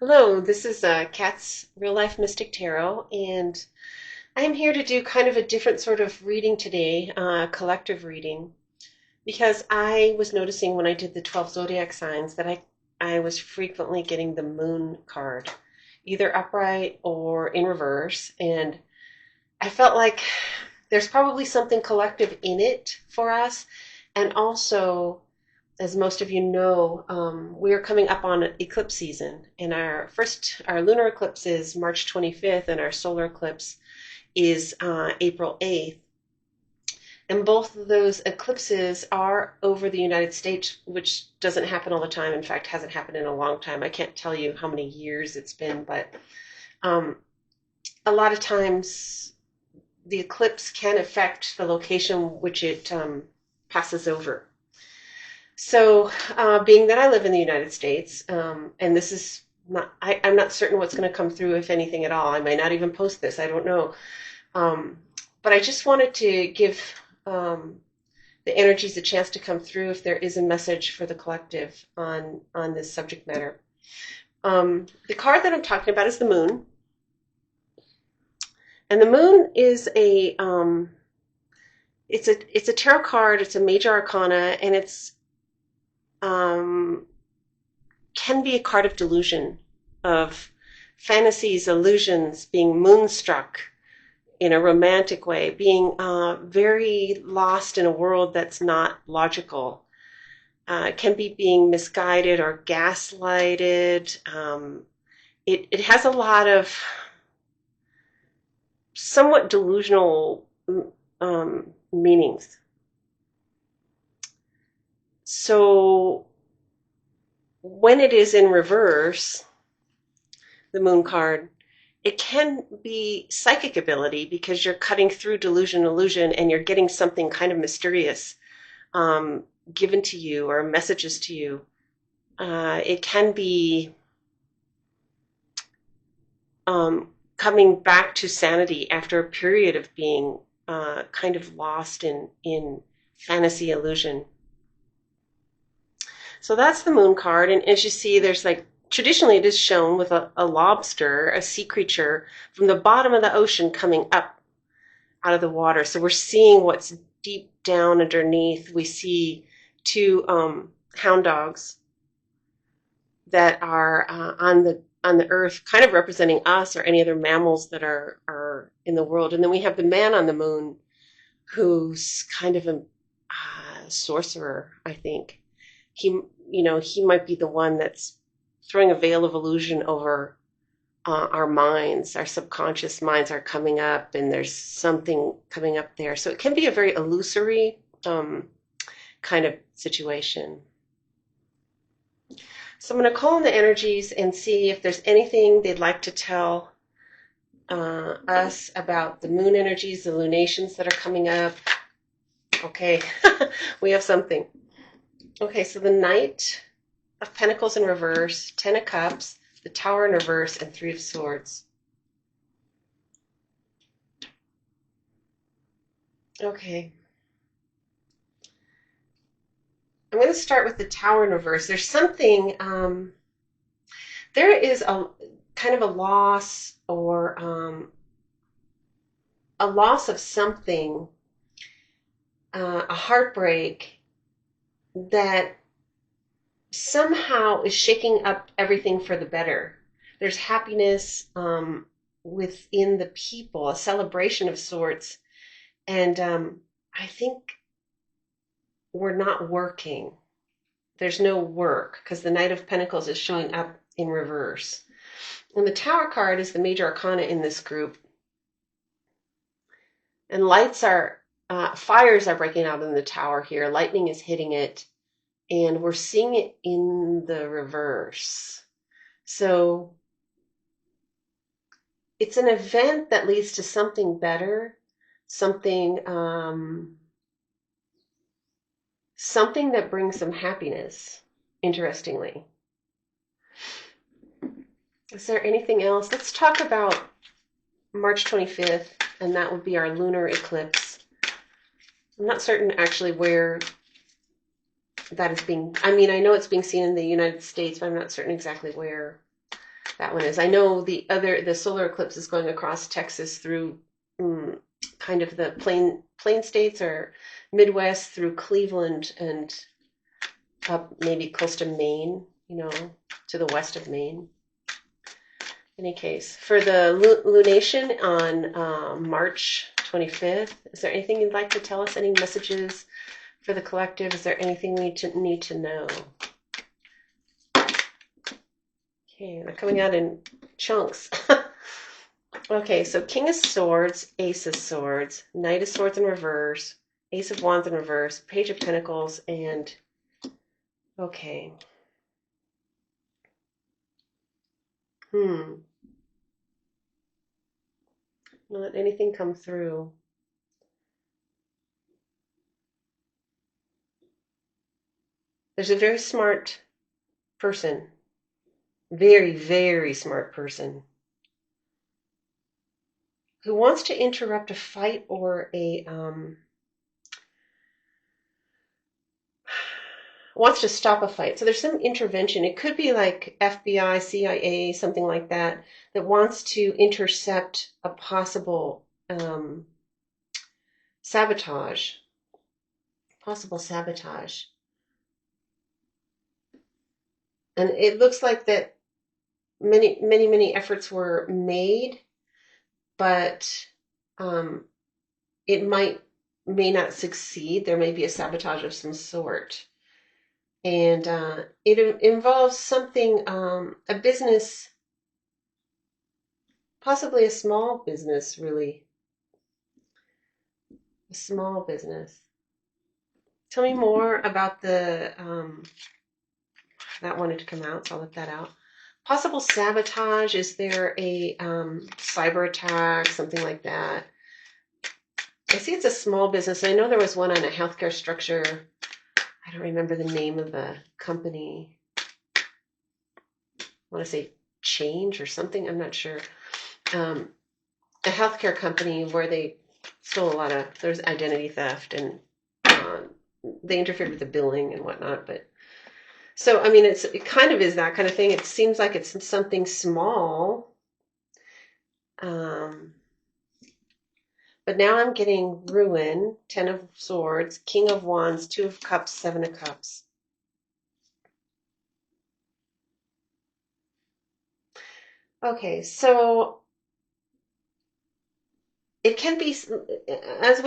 Hello, this is Kat's Real Life Mystic Tarot, and I'm here to do kind of a different sort of reading today, collective reading, because I was noticing when I did the 12 zodiac signs that I was frequently getting the moon card, either upright or in reverse, and I felt like there's probably something collective in it for us, and also as most of you know, we are coming up on eclipse season, and our lunar eclipse is March 25th, and our solar eclipse is April 8th. And both of those eclipses are over the United States, which doesn't happen all the time. In fact, hasn't happened in a long time. I can't tell you how many years it's been, but um, a lot of times the eclipse can affect the location which it passes over. So, being that I live in the United States, and this is not, I'm not certain what's going to come through, if anything at all. I might not even post this. I don't know. Um, but I just wanted to give the energies a chance to come through if there is a message for the collective on this subject matter. The card that I'm talking about is the moon. And the moon is it's a tarot card. It's a major arcana, and it's um, can be a card of delusion, of fantasies, illusions, being moonstruck in a romantic way, being very lost in a world that's not logical. It can be being misguided or gaslighted. It has a lot of somewhat delusional meanings. So when it is in reverse, the moon card, it can be psychic ability because you're cutting through delusion, illusion, and you're getting something kind of mysterious given to you or messages to you. It can be coming back to sanity after a period of being kind of lost in fantasy illusion. So that's the moon card. And as you see, there's like, traditionally it is shown with a lobster, a sea creature, from the bottom of the ocean coming up out of the water. So we're seeing what's deep down underneath. We see two hound dogs that are on the earth, kind of representing us or any other mammals that are in the world. And then we have the man on the moon, who's kind of a sorcerer, I think. He might be the one that's throwing a veil of illusion over our minds. Our subconscious minds are coming up, and there's something coming up there. So it can be a very illusory kind of situation. So I'm going to call in the energies and see if there's anything they'd like to tell us about the moon energies, the lunations that are coming up. Okay, we have something. Okay, so the Knight of Pentacles in reverse, Ten of Cups, the Tower in reverse, and Three of Swords. Okay. I'm going to start with the Tower in reverse. There's something, there is a kind of a loss or a loss of something, a heartbreak that somehow is shaking up everything for the better. There's happiness within the people, a celebration of sorts. And I think we're not working. There's no work because the Knight of Pentacles is showing up in reverse. And the Tower card is the major arcana in this group. And fires are breaking out in the Tower here. Lightning is hitting it. And we're seeing it in the reverse. So it's an event that leads to something better, something that brings some happiness, interestingly. Is there anything else? Let's talk about March 25th, and that would be our lunar eclipse. I'm not certain actually where that is being, I mean, I know it's being seen in the United States, but I'm not certain exactly where that one is. I know the solar eclipse is going across Texas through kind of the plain states or Midwest through Cleveland and up maybe close to Maine, to the west of Maine. In any case, for the lunation on March 25th, is there anything you'd like to tell us? Any messages for the collective? Is there anything we need to know? Okay, they're coming out in chunks. Okay, so King of Swords, Ace of Swords, Knight of Swords in reverse, Ace of Wands in reverse, Page of Pentacles, and okay. Not let anything come through. There's a very smart person, very, very smart person, who wants to interrupt a fight or wants to stop a fight. So there's some intervention. It could be like FBI, CIA, something like that, that wants to intercept a possible sabotage. Possible sabotage. And it looks like that many, many, many efforts were made, but it may not succeed. There may be a sabotage of some sort. And it involves something, a business, possibly a small business, really. A small business. Tell me more about that wanted to come out, so I'll let that out. Possible sabotage, is there a cyber attack, something like that? I see it's a small business. I know there was one on a healthcare structure. I don't remember the name of the company. I want to say Change or something. I'm not sure. A healthcare company where they stole a lot of, there's identity theft and they interfered with the billing and whatnot. But so, I mean, it kind of is that kind of thing. It seems like it's something small. But now I'm getting Ruin, 10 of Swords, King of Wands, 2 of Cups, 7 of Cups. Okay, so it can be, as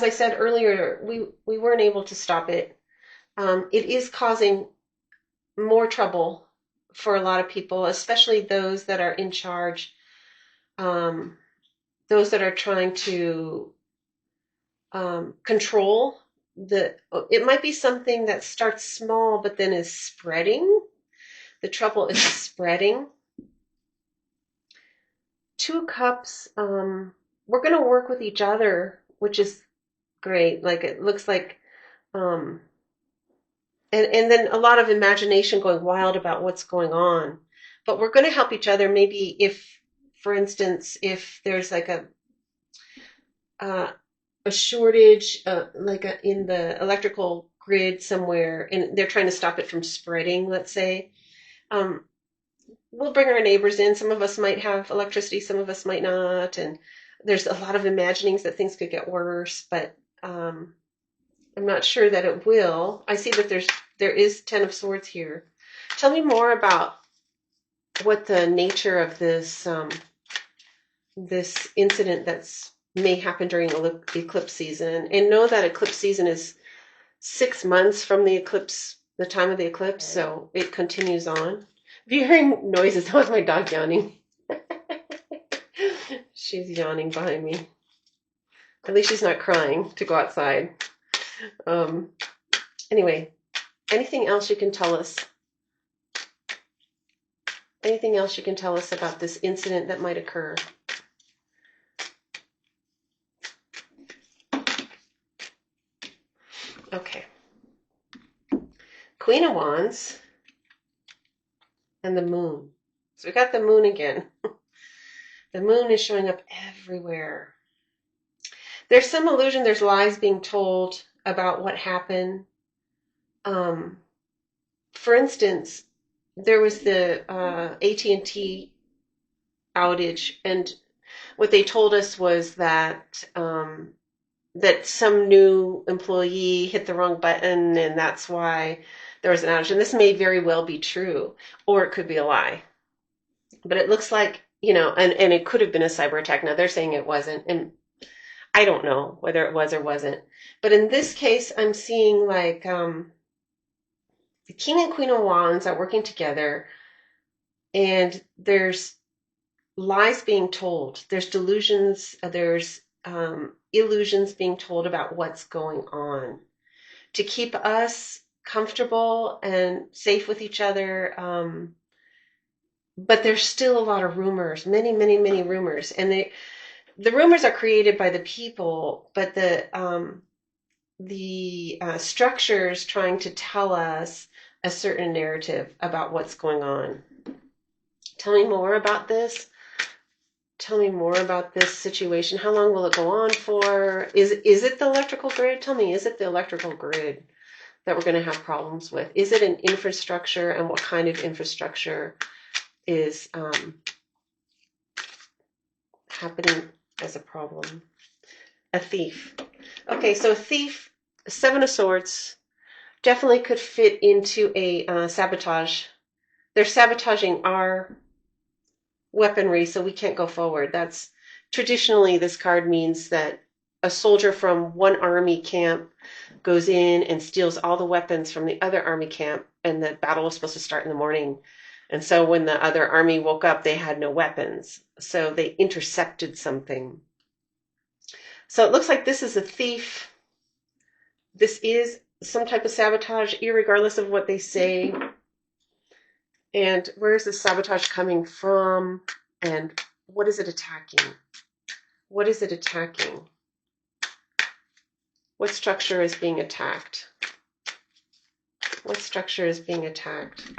I said earlier, we weren't able to stop it. It is causing more trouble for a lot of people, especially those that are in charge, those that are trying to control it might be something that starts small but then is spreading. The trouble is spreading. 2 cups, we're going to work with each other, which is great. Like it looks like, and then a lot of imagination going wild about what's going on. But we're going to help each other. Maybe if, for instance, if there's like a shortage, in the electrical grid somewhere, and they're trying to stop it from spreading, let's say, we'll bring our neighbors in. Some of us might have electricity, some of us might not, and there's a lot of imaginings that things could get worse, but I'm not sure that it will. I see that there is 10 of Swords here. Tell me more about what the nature of this this incident that's may happen during eclipse season, and know that eclipse season is 6 months from the eclipse, the time of the eclipse, so it continues on. If you're hearing noises, that was my dog yawning. She's yawning behind me. At least she's not crying to go outside. Anyway, anything else you can tell us? Anything else you can tell us about this incident that might occur? Okay. Queen of Wands and the Moon. So we got the Moon again. The Moon is showing up everywhere. There's some illusion, there's lies being told about what happened. Um, for instance, there was the AT&T outage, and what they told us was that some new employee hit the wrong button, and that's why there was an outage. And this may very well be true, or it could be a lie. But it looks like, and it could have been a cyber attack. Now they're saying it wasn't, and I don't know whether it was or wasn't. But in this case, I'm seeing like the King and Queen of Wands are working together, and there's lies being told. There's delusions. There's illusions being told about what's going on to keep us comfortable and safe with each other. But there's still a lot of rumors, many, many, many rumors, and the rumors are created by the people, but the structures trying to tell us a certain narrative about what's going on. Tell me more about this. Tell me more about this situation. How long will it go on for? Is it the electrical grid? Tell me, is it the electrical grid that we're going to have problems with? Is it an infrastructure, and what kind of infrastructure is happening as a problem? A thief. Okay, so a thief, Seven of Swords, definitely could fit into a sabotage. They're sabotaging our weaponry so we can't go forward. That's traditionally, this card means that a soldier from one army camp goes in and steals all the weapons from the other army camp, and the battle was supposed to start in the morning. And so when the other army woke up, they had no weapons. So they intercepted something. So it looks like this is a thief. This is some type of sabotage, irregardless of what they say. And where is this sabotage coming from? And what is it attacking? What is it attacking? What structure is being attacked? What structure is being attacked?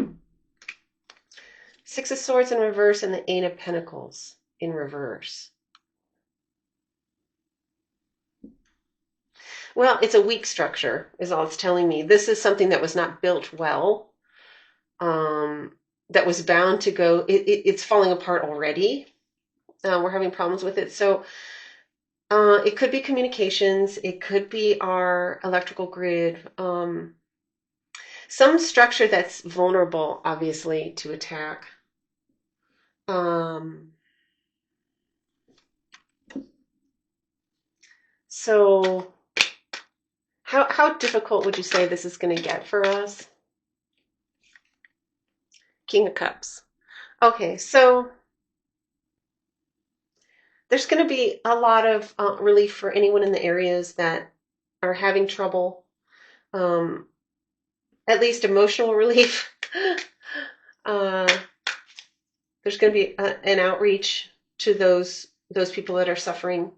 Six of Swords in reverse and the Eight of Pentacles in reverse. Well, it's a weak structure, is all it's telling me. This is something that was not built well, that was bound to go. It's falling apart already. We're having problems with it. So it could be communications. It could be our electrical grid. Some structure that's vulnerable, obviously, to attack. So how difficult would you say this is going to get for us? King of Cups. Okay, so there's going to be a lot of relief for anyone in the areas that are having trouble. At least emotional relief. There's going to be an outreach to those people that are suffering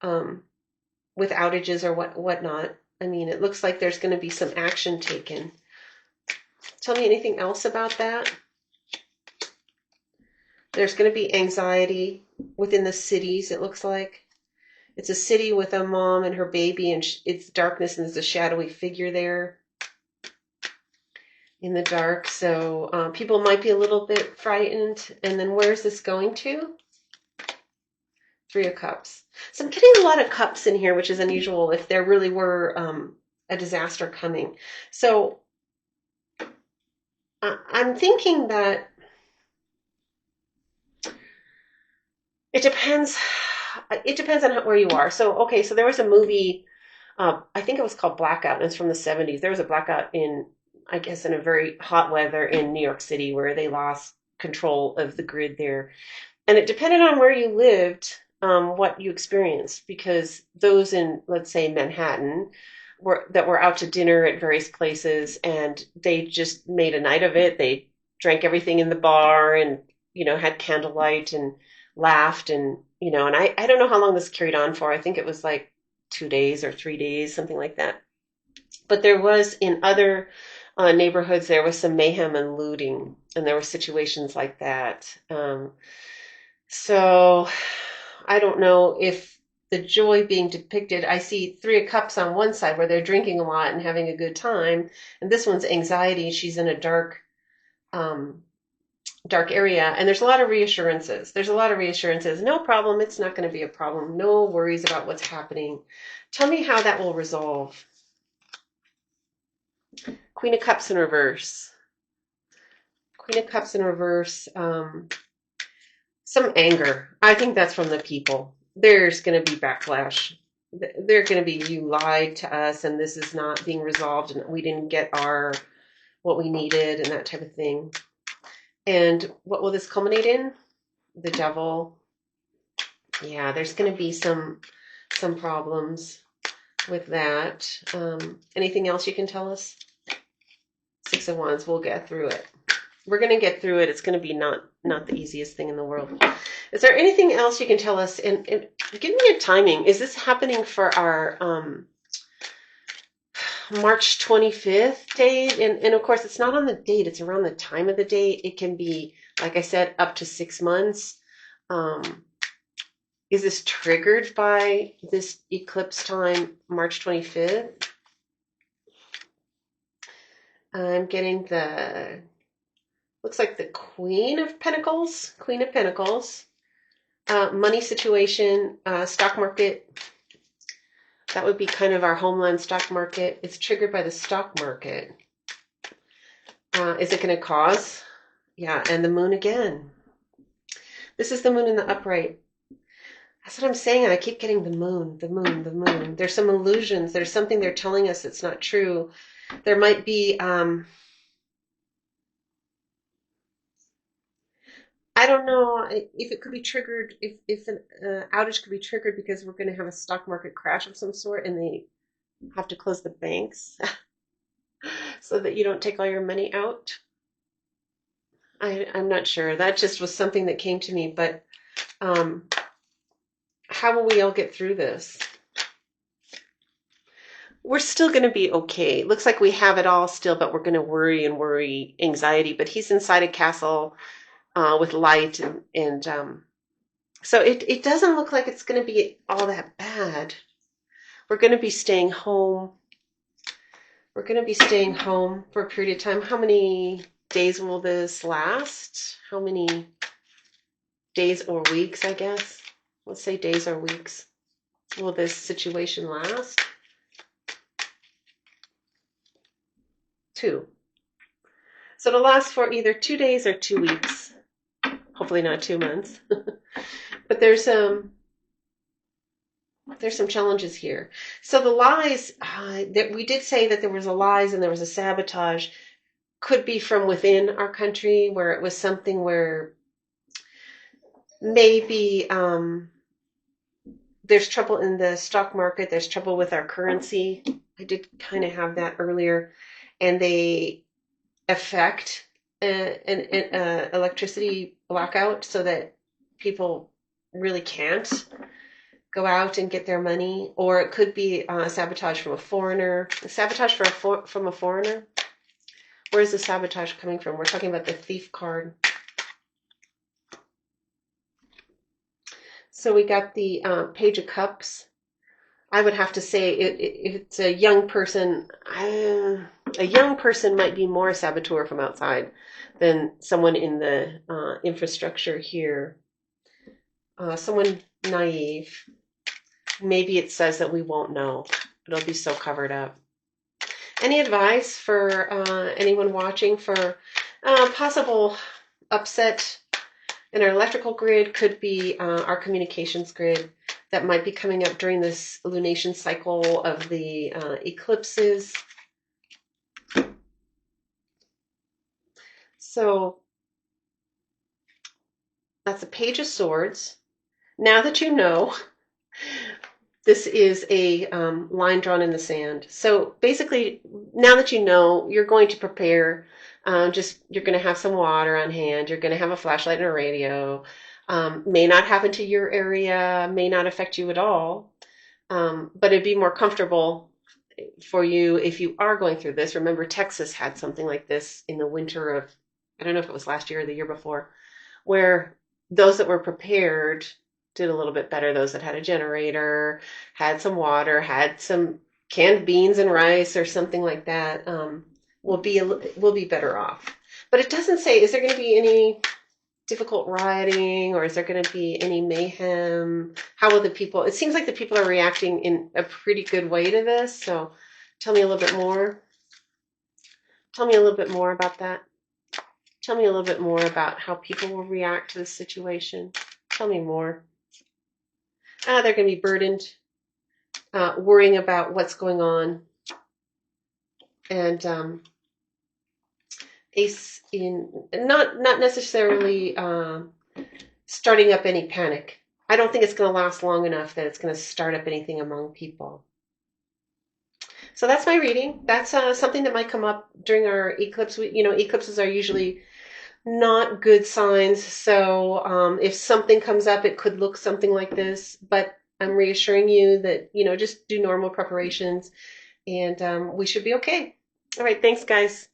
with outages or whatnot. I mean, it looks like there's going to be some action taken. Tell me anything else about that. There's going to be anxiety within the cities, it looks like. It's a city with a mom and her baby, and it's darkness, and there's a shadowy figure there in the dark. So people might be a little bit frightened. And then where is this going to? Three of Cups. So I'm getting a lot of cups in here, which is unusual if there really were a disaster coming. So I'm thinking that it depends. It depends on where you are. So, okay, so there was a movie, I think it was called Blackout, and it's from the 70s. There was a blackout I guess, in a very hot weather in New York City where they lost control of the grid there. And it depended on where you lived, what you experienced, because those in, let's say, Manhattan were out to dinner at various places, and they just made a night of it. They drank everything in the bar and, had candlelight and laughed and, and I don't know how long this carried on for. I think it was like 2 days or 3 days, something like that. But there was in other neighborhoods, there was some mayhem and looting, and there were situations like that. So I don't know if the joy being depicted. I see Three of Cups on one side where they're drinking a lot and having a good time, and this one's anxiety. She's in a um, dark area, and there's a lot of reassurances. There's a lot of reassurances. No problem. It's not going to be a problem. No worries about what's happening. Tell me how that will resolve. Queen of Cups in reverse. Queen of Cups in reverse. Some anger. I think that's from the people. There's going to be backlash. They're going to be, you lied to us and this is not being resolved and we didn't get what we needed and that type of thing. And what will this culminate in? The devil. Yeah, there's going to be some problems with that. Anything else you can tell us? Six of Wands. We'll get through it. We're going to get through it. It's going to be not the easiest thing in the world. Is there anything else you can tell us? And give me a timing. Is this happening for our March 25th date? And of course, it's not on the date. It's around the time of the date. It can be, like I said, up to 6 months. Is this triggered by this eclipse time, March 25th? I'm getting looks like the Queen of Pentacles. Queen of Pentacles. Money situation, stock market. That would be kind of our homeland stock market. It's triggered by the stock market. Is it going to cause? Yeah, and the moon again. This is the moon in the upright. That's what I'm saying. I keep getting the moon, the moon, the moon. There's some illusions. There's something they're telling us that's not true. There might be... I don't know if it could be triggered, if an outage could be triggered because we're going to have a stock market crash of some sort and they have to close the banks so that you don't take all your money out. I'm not sure. That just was something that came to me, but how will we all get through this? We're still going to be okay. Looks like we have it all still, but we're going to worry, anxiety. But he's inside a castle with light and so it doesn't look like it's going to be all that bad. We're going to be staying home. We're going to be staying home for a period of time. How many days will this last? How many days or weeks, I guess? Let's say days or weeks. Will this situation last? 2. So it'll last for either 2 days or 2 weeks. Hopefully not 2 months. But there's some challenges here. So the lies that we did say that there was a lies and there was a sabotage could be from within our country, where it was something where maybe there's trouble in the stock market, there's trouble with our currency. I did kind of have that earlier, and they affect an electricity blackout so that people really can't go out and get their money. Or it could be sabotage from a foreigner. Sabotage from a foreigner. Where is the sabotage coming from? We're talking about the Thief card. So we got the Page of Cups. I would have to say if it's a young person, a young person might be more a saboteur from outside than someone in the infrastructure here. Someone naive. Maybe it says that we won't know. It'll be so covered up. Any advice for anyone watching for possible upset in our electrical grid? Could be our communications grid that might be coming up during this lunation cycle of the eclipses. So that's a Page of Swords. Now that you know, this is a line drawn in the sand. So basically, now that you know, you're going to prepare. You're going to have some water on hand. You're going to have a flashlight and a radio. May not happen to your area, may not affect you at all. But it'd be more comfortable for you if you are going through this. Remember, Texas had something like this in the winter of, I don't know if it was last year or the year before, where those that were prepared did a little bit better. Those that had a generator, had some water, had some canned beans and rice or something like that, will be better off. But it doesn't say, is there going to be any difficult rioting or is there going to be any mayhem? How will the people, it seems like the people are reacting in a pretty good way to this. So tell me a little bit more. Tell me a little bit more about that. Tell me a little bit more about how people will react to this situation. Tell me more. They're going to be burdened, worrying about what's going on. And Ace in not necessarily starting up any panic. I don't think it's going to last long enough that it's going to start up anything among people. So that's my reading. That's something that might come up during our eclipse. Eclipses are usually not good signs. So if something comes up, it could look something like this. But I'm reassuring you that, just do normal preparations and we should be okay. All right. Thanks, guys.